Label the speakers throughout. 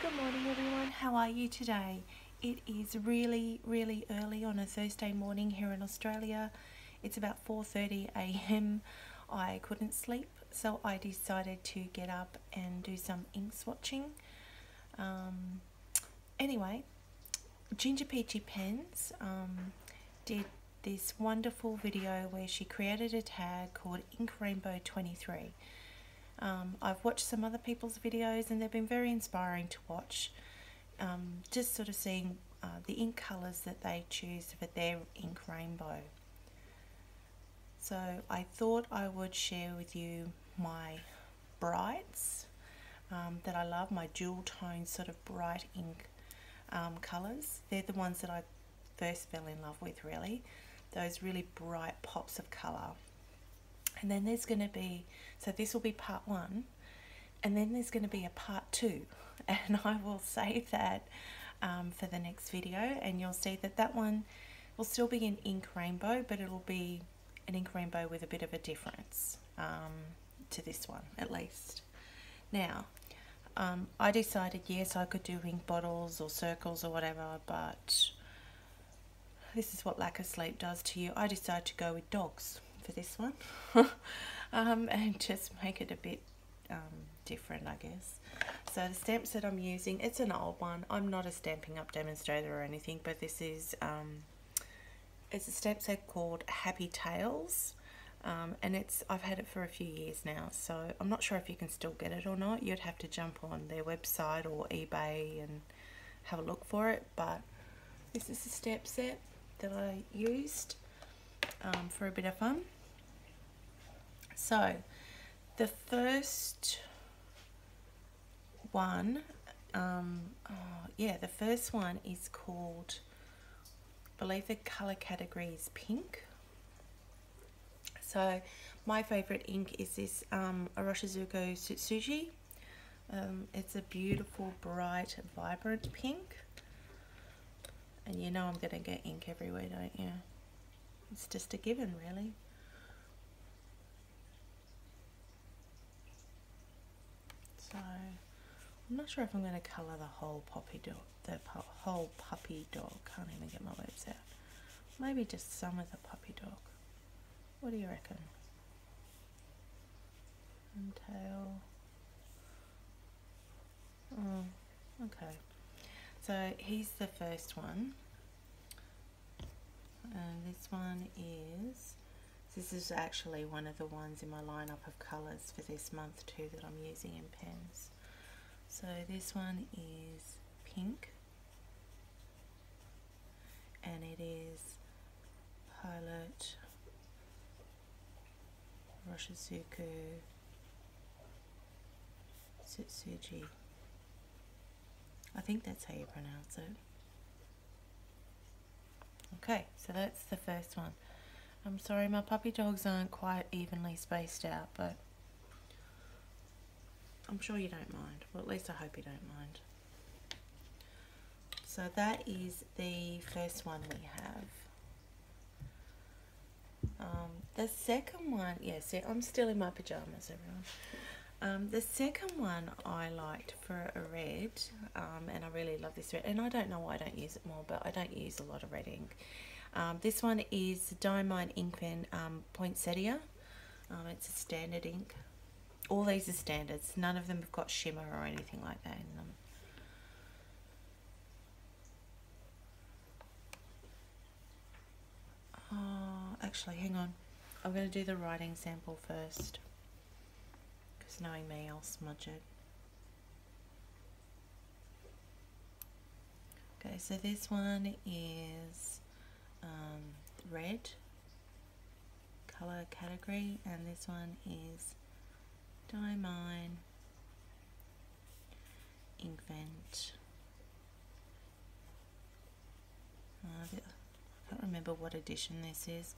Speaker 1: Good morning everyone, how are you today? It is really early on a Thursday morning here in Australia. It's about 4:30 a.m. I couldn't sleep, so I decided to get up and do some ink swatching. Anyway, Ginger Peachy Pens did this wonderful video where she created a tag called Ink Rainbow 23. I've watched some other people's videos and they've been very inspiring to watch, just sort of seeing the ink colours that they choose for their ink rainbow. So I thought I would share with you my brights that I love, my dual tone sort of bright ink colours. They're the ones that I first fell in love with, really, those really bright pops of colour. And then there's going to be, so this will be part 1, and then there's going to be a part 2, and I will save that for the next video, and you'll see that that one will still be an ink rainbow, but it'll be an ink rainbow with a bit of a difference to this one at least. Now I decided yes, I could do ink bottles or circles or whatever, but this is what lack of sleep does to you. I decided to go with dogs for this one and just make it a bit different, I guess. So the stamps that I'm using, it's an old one. I'm not a Stampin' Up demonstrator or anything, but this is it's a stamp set called Happy Tales, and I've had it for a few years now, so I'm not sure if you can still get it or not. You'd have to jump on their website or eBay and have a look for it, but this is a stamp set that I used for a bit of fun. So the first one, the first one is called, I believe the color category is pink. So my favorite ink is this Iroshizuku Tsutsuji. It's a beautiful, bright, vibrant pink. And you know I'm going to get ink everywhere, don't you? It's just a given, really. So I'm not sure if I'm going to colour the whole puppy dog. Can't even get my words out. Maybe just some of the puppy dog. What do you reckon? And tail. Oh, okay. So here's the first one. And this one is, this is actually one of the ones in my lineup of colours for this month too that I'm using in pens. So this one is pink, and it is Pilot Iroshizuku Tsutsuji. I think that's how you pronounce it. Okay, so that's the first one. I'm sorry, my puppy dogs aren't quite evenly spaced out, but I'm sure you don't mind. Well, at least I hope you don't mind. So that is the first one we have. The second one, see, I'm still in my pajamas, everyone. The second one I liked for a red, and I really love this red, and I don't know why I don't use it more, but I don't use a lot of red ink. This one is Diamine Poinsettia. It's a standard ink. All these are standards. None of them have got shimmer or anything like that in them. Actually, hang on. I'm going to do the writing sample first, because knowing me, I'll smudge it. Okay, so this one is red color category, and this one is Diamine Inkvent. I can't remember what edition this is,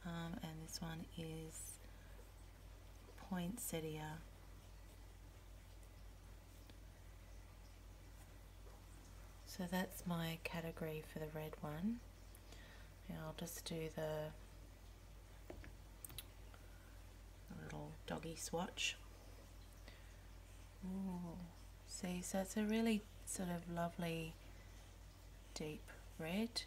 Speaker 1: and this one is Poinsettia. So that's my category for the red one. Now I'll just do the little doggy swatch. Ooh, see, so it's a really sort of lovely deep red.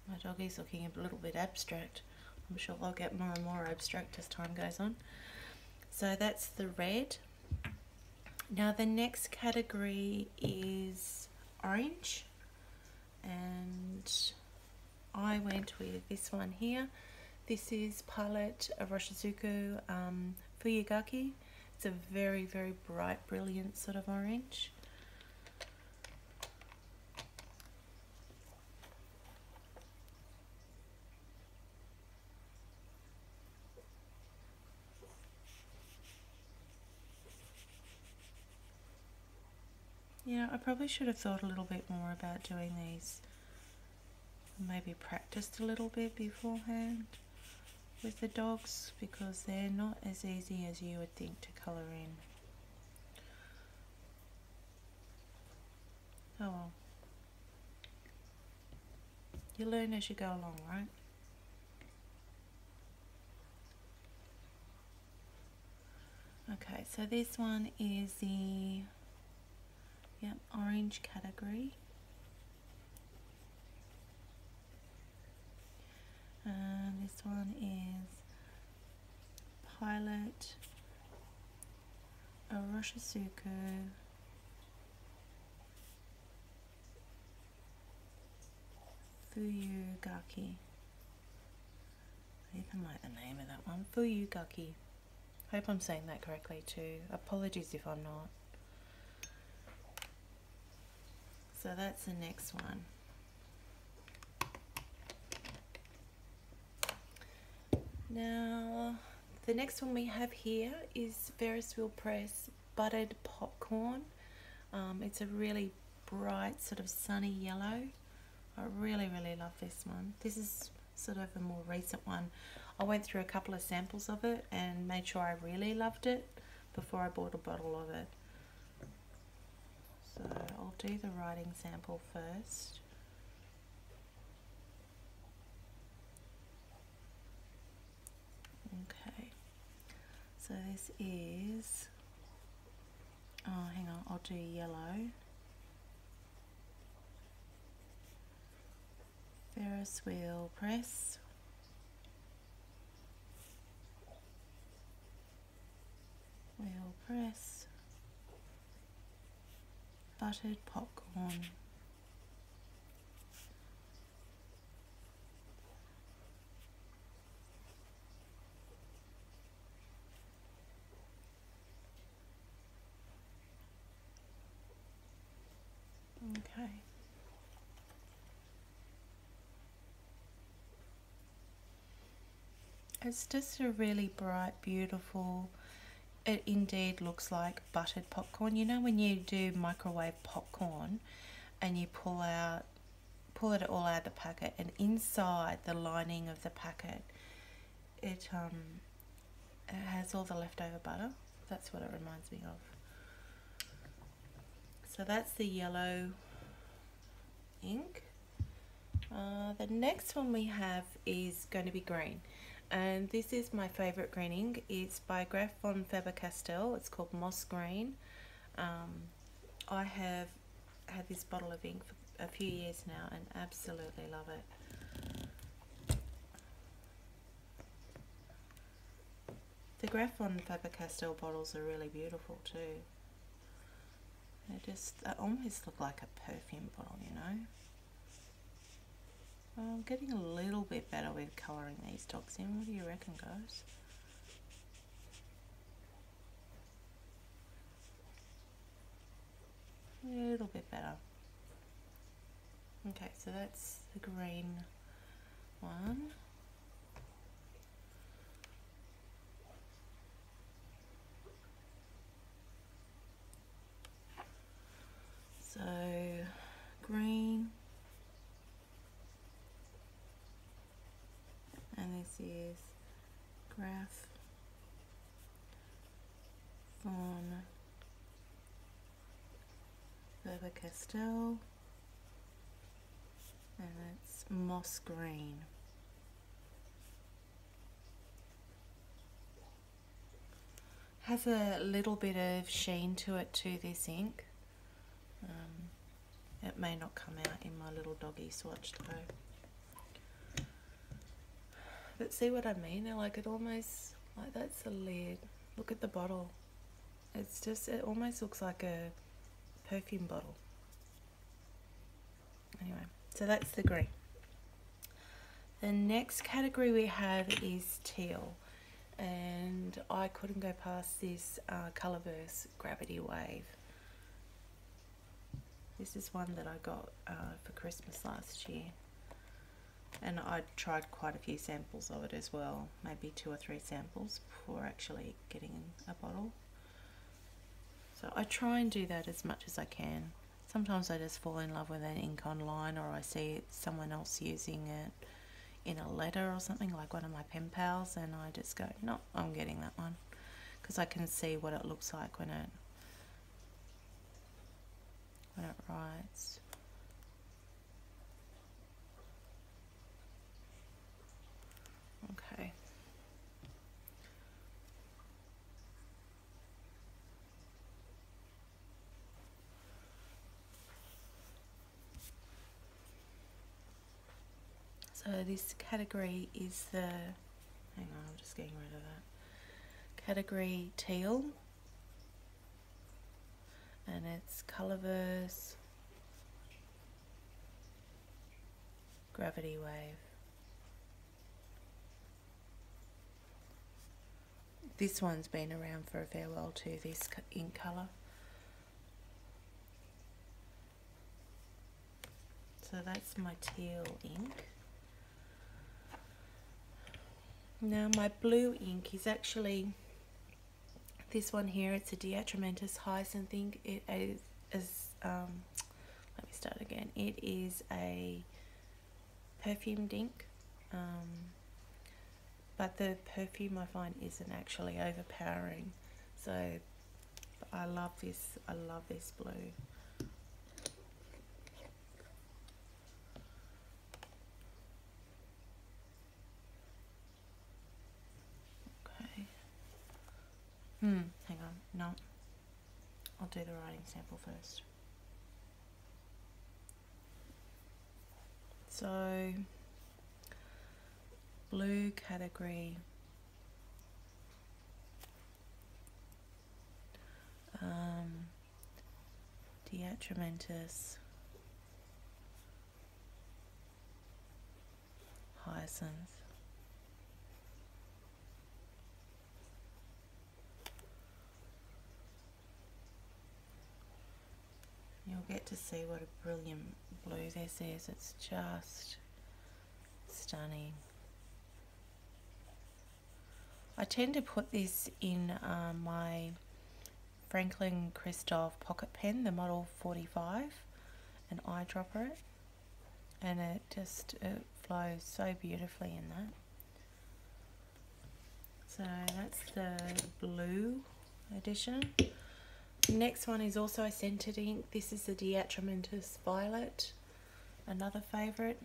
Speaker 1: My doggie's looking a little bit abstract. I'm sure I'll get more and more abstract as time goes on. So that's the red. Now the next category is orange, and I went with this one here. This is Palette Iroshizuku Fuyu Gaki. It's a very, very bright, brilliant sort of orange. Yeah, I probably should have thought a little bit more about doing these. Maybe practiced a little bit beforehand with the dogs, because they're not as easy as you would think to colour in. Oh well. You learn as you go along, right? Okay, so this one is the orange category. And this one is Pilot Iroshizuku Fuyu Gaki. I even like the name of that one, Fuyu Gaki. Hope I'm saying that correctly too. Apologies if I'm not. So that's the next one. Now, the next one we have here is Ferris Wheel Press Buttered Popcorn. It's a really bright sort of sunny yellow. I really, really love this one. This is sort of a more recent one. I went through a couple of samples of it and made sure I really loved it before I bought a bottle of it. So I'll do the writing sample first. Okay, so this is, oh hang on, I'll do yellow. Ferris Wheel Press. Wheel Press. Buttered Popcorn. Okay. It's just a really bright, beautiful, it indeed looks like buttered popcorn. You know when you do microwave popcorn and you pull it all out of the packet, and inside the lining of the packet it has all the leftover butter. That's what it reminds me of. So that's the yellow ink. The next one we have is going to be green, and this is my favourite green ink. It's by Graf von Faber Castell. It's called Moss Green. I have had this bottle of ink for a few years now and absolutely love it. The Graf von Faber Castell bottles are really beautiful too. They almost look like a perfume bottle, you know. I'm getting a little bit better with colouring these dogs in. What do you reckon, guys? A little bit better. Okay, so that's the green one. So, green. And this is Graf von Faber Castell. moss green. Has a little bit of sheen to it too, this ink. It may not come out in my little doggy swatch though. But see what I mean? Like, it almost, like, that's the lid. Look at the bottle. It's just, it almost looks like a perfume bottle. Anyway, so that's the green. The next category we have is teal. And I couldn't go past this Colorverse Gravity Wave. This is one that I got for Christmas last year. And I tried quite a few samples of it as well. Maybe 2 or 3 samples before actually getting a bottle. So I try and do that as much as I can. Sometimes I just fall in love with an ink online, or I see someone else using it in a letter or something, like one of my pen pals, and I just go, no, I'm getting that one, because I can see what it looks like when it writes. Okay. So this category is the, hang on, I'm just getting rid of that. Category teal. And it's Colorverse Gravity Wave. This one's been around for a fair while too, this ink colour. So that's my teal ink. Now my blue ink is actually this one here. It's a Atramentis'Hyacinth ink. It is let me start again. It is a perfumed ink, but the perfume I find isn't actually overpowering. So I love this. I love this blue. Hang on, no, I'll do the writing sample first. So, blue category, Atramentis'Hyacinth. You'll get to see what a brilliant blue this is. It's just stunning. I tend to put this in my Franklin Christoph pocket pen, the model 45, and eyedropper it, and it flows so beautifully in that. So that's the blue edition. Next one is also a scented ink. This is the Atramentis Violet, another favourite.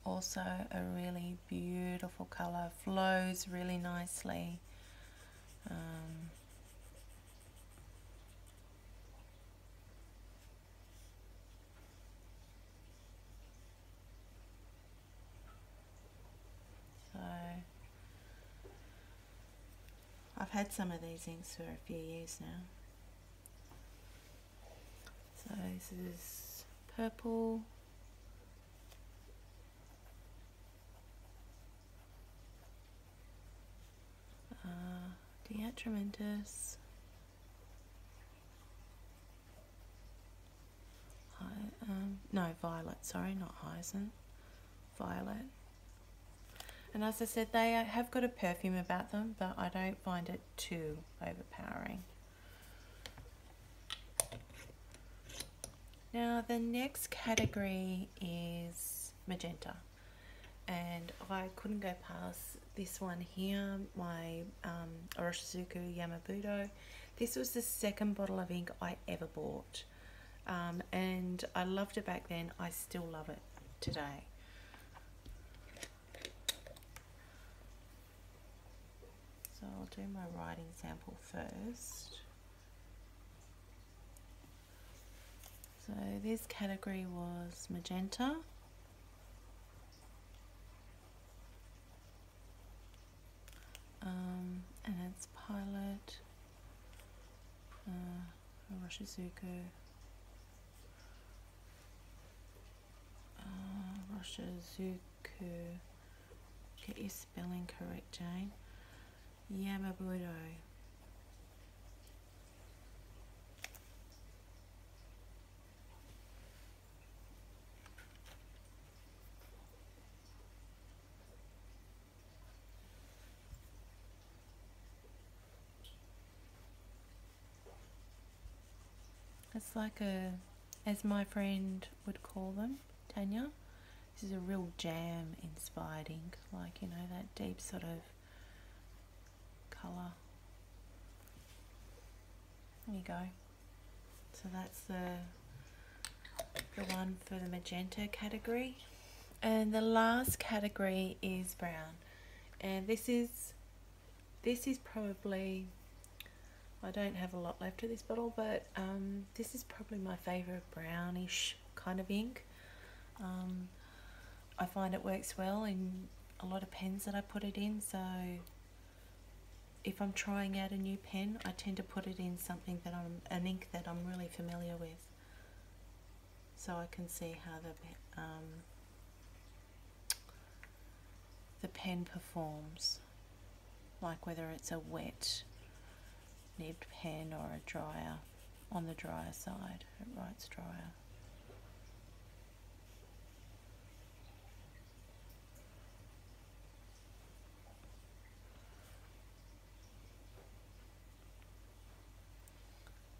Speaker 1: Also a really beautiful colour, flows really nicely. I've had some of these inks for a few years now. So this is purple. Atramentis. No, violet, sorry, not hyacinth. Violet. And as I said, they have got a perfume about them, but I don't find it too overpowering. Now the next category is magenta. and I couldn't go past this one here, my Iroshizuku Yama Budo. This was the second bottle of ink I ever bought, and I loved it back then. I still love it today. So I'll do my writing sample first. So this category was Magenta. And it's Pilot, Iroshizuku, get your spelling correct, Jane, Yama Budo. It's like a, as my friend would call them, Tanya, this is a real jam inspired ink, like, you know, that deep sort of colour. There you go. So that's the one for the magenta category. And the last category is brown. And this is probably, I don't have a lot left of this bottle, but this is probably my favourite brownish kind of ink. I find it works well in a lot of pens that I put it in, so if I'm trying out a new pen, I tend to put it in something that an ink that I'm really familiar with, so I can see how the pen performs, like whether it's a wet nibbed pen or a drier, on the drier side, it writes drier.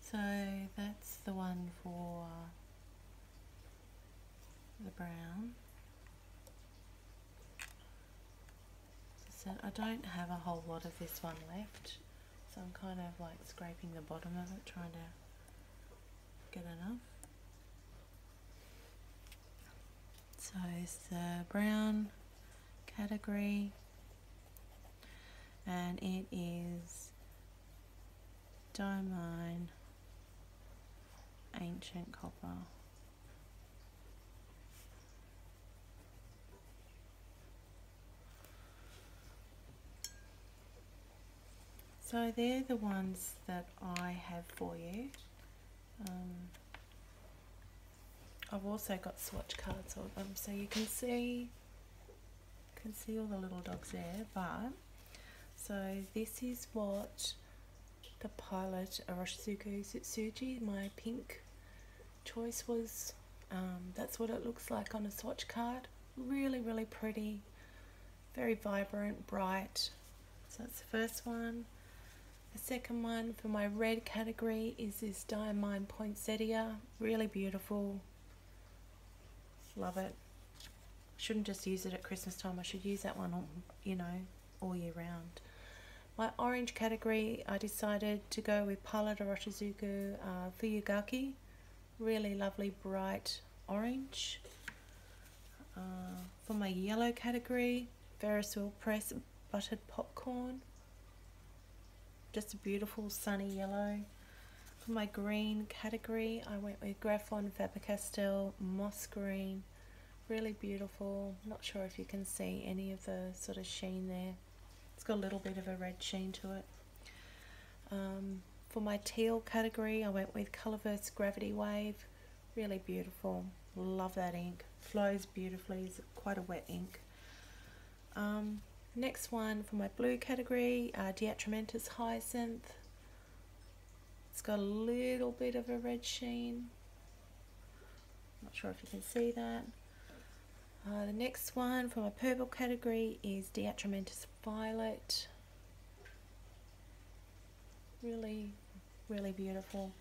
Speaker 1: So that's the one for the brown. So I don't have a whole lot of this one left, so I'm kind of like scraping the bottom of it, trying to get enough. So it's the brown category, and it is Diamine Ancient Copper. So they're the ones that I have for you. I've also got swatch cards of them, so you can see all the little dogs there. But so this is what the Pilot Iroshizuku Tsutsuji, my pink choice, was. That's what it looks like on a swatch card. Really, really pretty, very vibrant, bright. So that's the first one. The second one for my red category is this Diamine Poinsettia. Really beautiful. Love it. Shouldn't just use it at Christmas time. I should use that one, all year round. My orange category, I decided to go with Pilot Iroshizuku Fuyu Gaki. Really lovely, bright orange. For my yellow category, Ferris Wheel Press Buttered Popcorn. Just a beautiful sunny yellow. For my green category, I went with Graf Faber Castell Moss Green. Really beautiful. Not sure if you can see any of the sort of sheen there. It's got a little bit of a red sheen to it. For my teal category, I went with Colorverse Gravity Wave. Really beautiful. Love that ink. Flows beautifully. It's quite a wet ink. Next one for my blue category, Atramentis'Hyacinth. It's got a little bit of a red sheen. Not sure if you can see that. The next one for my purple category is Atramentis Violet. Really, really beautiful.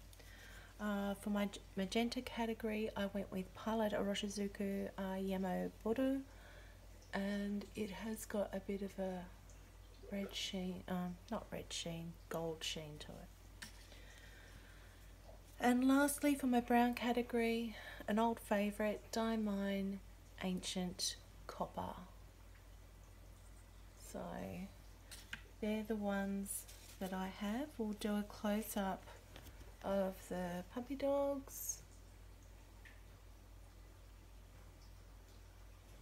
Speaker 1: For my magenta category, I went with Pilot Iroshizuku Yama Budo. and it has got a bit of a red sheen, not red sheen, gold sheen to it. And lastly, for my brown category, an old favourite, Diamine Ancient Copper. So they're the ones that I have. We'll do a close-up of the puppy dogs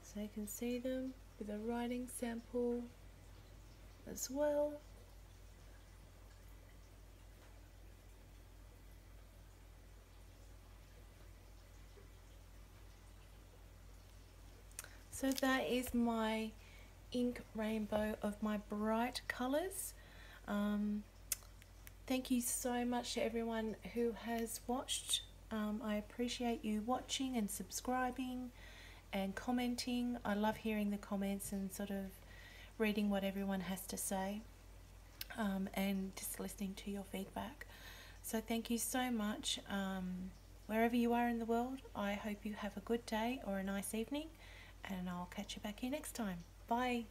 Speaker 1: so you can see them with a writing sample as well. So that is my ink rainbow of my bright colours. Thank you so much to everyone who has watched. I appreciate you watching and subscribing and commenting. I love hearing the comments and sort of reading what everyone has to say, and just listening to your feedback. So thank you so much. Wherever you are in the world, I hope you have a good day or a nice evening, and I'll catch you back here next time. Bye.